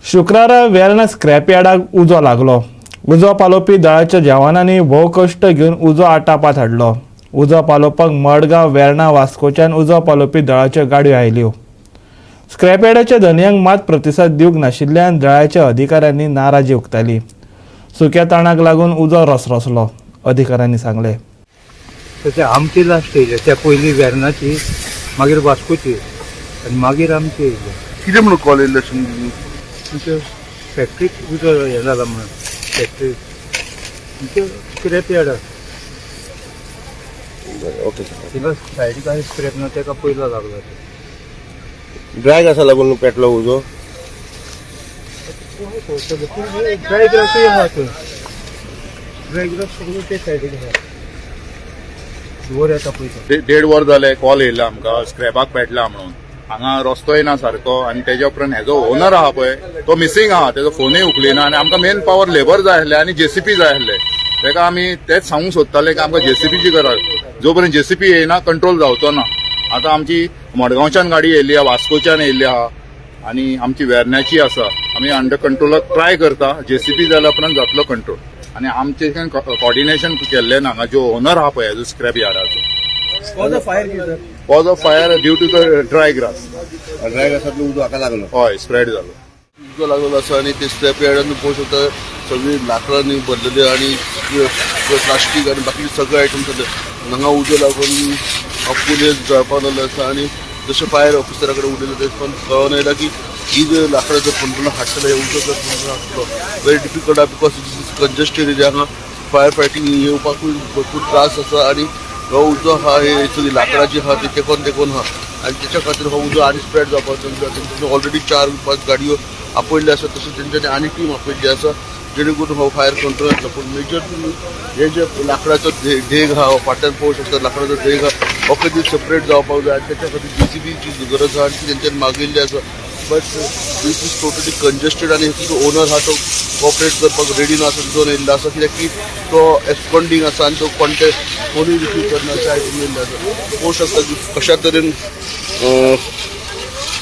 शुक्रार वेर्ना स्क्रॅप यार्डाक उजो लागलो। उजो पालोवपी दळाच्या जवानांनी भोव कश्ट घेवन उजो आटापात हाडलो। उजो पालोवपाक मडगांव, वेर्ना, वास्कोच्यान उजो पालोवपी दळाच्यो गाडयो आयल्यो। स्क्रॅप यार्डाच्या धनयांक मात प्रतिसाद दिवंक नाशिल्ल्यान दळाच्या अधिकाऱ्यांनी नाराजी उक्तायली। सुक्या ताणाक लागून उजो रसरसलो, अधिकाऱ्यांनी सांगले। तशें आमची लास्ट येयले, त्या पयलीं वेर्नाची, मागीर वास्कोची आनी मागीर आमची येयले। कितें म्हणून कॉल येयल्ले तुमच्या फॅक्ट्रीक उजो हें जाला म्हणून, फॅक्ट्री तुमच्या स्क्रॅप यार्डाक ओके तिका सायडीक आनी स्क्रॅप ना तेका पयलो लागलो। ड्राय आसा लागून पेटलो उजो। ड्राय ग्रासूय आहा थंय, ड्राय ग्रास सगळो ते सायडीक आहा, धुंवर येता पळय। 1.5 वर जाले कॉल येयला आमकां स्क्रॅपाक पेटला म्हणून। हांगा रस्तोय ना सारको आनी तेज्या उपरांत हेजो ओनर आहा पळय तो मिसींग आहा, तेजो फोनूय उखलिना आनी आमकां मेन पावर लेबर जाय आसले आनी जेसीपी जाय आसले। तेका आमी तेच सांगूंक सोदताले की आमकां जेसीपीची गरज, जो पर्यंत जेसीपी येयना कंट्रोल जावचो ना। आतां आमची मडगांवच्यान गाडी येयल्ली आहा, वास्कोच्यान येयल्ली आहा आनी आमची वेर्ण्याची आसा। आमी अंडर कंट्रोलाक ट्राय करता, जेसीपी जाल्या उपरांत जातलो कंट्रोल। आनी आमचे कॉर्डिनेशन केल्ले ना हांगा जो ओनर आहा पळय हेजो स्क्रॅप यार्डाचो। Cause of fire due to the dry grass. Dry ग्रासांतलो उजो हाका लागलो। हय, स्प्रेड जालो। उजो लागलेलो आसा आनी ते स्क्रॅप यार्डान पळोवंक शकता सगळी लाकडांनी भरलेली आनी प्लास्टीक आनी बाकी सगळे आयटम्स जाले। हांगा उजो लागून पुलीस जळपाक लागले आसा आनी जशें फायर ऑफिसरा कडेन उलयले तेच पण कळोन येयला की ही जर लाकडां जर कंट्रोलाक हाडटले, उजो जर कंट्रोलाक हाडटलो व्हेरी डिफिकल्ट आहा, because it is congested area. हांगा फायर फायटींग येवपाकूय भरपूर त्रास आसा आनी हो उजो आहा हे सगळी लाकडां जी आहा ती तेकोन आहा आनी तेच्या खातीर हो उजो आनी स्प्रेड जावपाक तेंच्यांनी ऑलरेडी 4-5 गाडयो आपयल्ल्यो आसा, तशेंच तेंच्यांनी आनी टीम आपयल्ली आसा जेणे करून हो फायर कंट्रोल जातलो। पूण मेजर हे जे लाकडाचो ढेग आहा, फाटल्यान पळोवंक शकता लाकडाचो ढेग आहा, हो कधी सेपरेट जावपाक जाय आनी तेच्या खातीर जेसीबीची गरज आहा आनी ती तेंच्यांनी मागिल्ली आसा। But this is totally congested आनी जो ओनर आहा तो कॉपरेट करपाक रेडी ना असो दिसून येयल्लो आसा, कित्याक की तो एस्कॉन्डिंग आसा आनी तो कोणते कोणूय रिसीव करना अशें आयकून येयल्लें आसा। पळोवंक शकता की कशा तरेन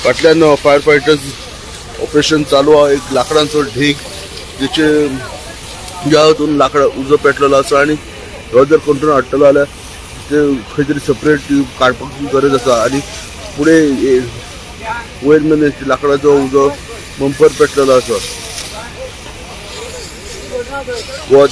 फाटल्यान फायर फायटर्स ऑपरेशन चालू आहा। एक लाकडांचो ढीग जेचे ज्या हातून लाकडां उजो पेटलेलो आसा आनी हो जर कंट्रोल हाडटलो जाल्यार ते खंय तरी सेपरेट काडपाची गरज आसा आनी फुडें वयर मेरेन लाकडाचो उजो बंपर पेटलेलो आसा। वॉच